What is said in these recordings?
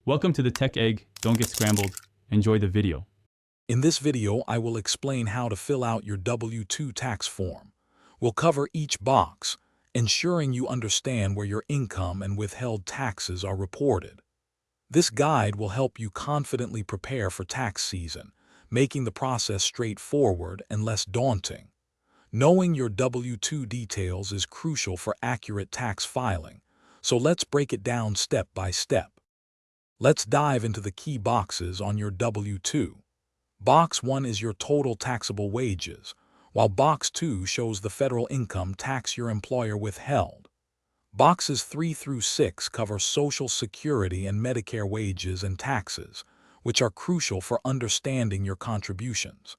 Welcome to the Tech Egg. Don't get scrambled. Enjoy the video. In this video, I will explain how to fill out your W-2 tax form. We'll cover each box, ensuring you understand where your income and withheld taxes are reported. This guide will help you confidently prepare for tax season, making the process straightforward and less daunting. Knowing your W-2 details is crucial for accurate tax filing, so let's break it down step by step. Let's dive into the key boxes on your W-2. Box 1 is your total taxable wages, while Box 2 shows the federal income tax your employer withheld. Boxes 3 through 6 cover Social Security and Medicare wages and taxes, which are crucial for understanding your contributions.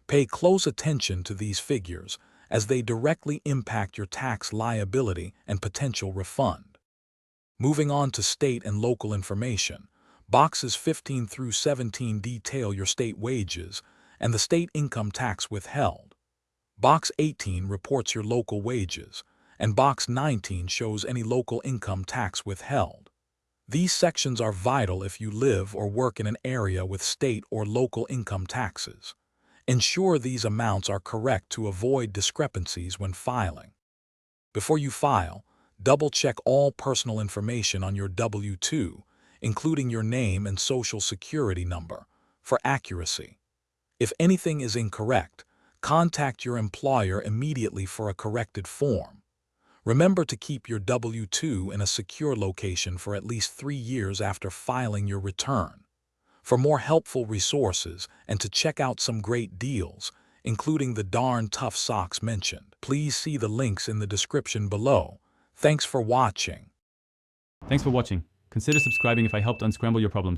Pay close attention to these figures, as they directly impact your tax liability and potential refund. Moving on to state and local information, boxes 15 through 17 detail your state wages and the state income tax withheld. Box 18 reports your local wages, and Box 19 shows any local income tax withheld. These sections are vital if you live or work in an area with state or local income taxes. Ensure these amounts are correct to avoid discrepancies when filing. Before you file, double-check all personal information on your W-2, including your name and Social Security number, for accuracy. If anything is incorrect, contact your employer immediately for a corrected form. Remember to keep your W-2 in a secure location for at least 3 years after filing your return. For more helpful resources and to check out some great deals, including the darn tough socks mentioned, please see the links in the description below. Thanks for watching. Thanks for watching. Consider subscribing if I helped unscramble your problems.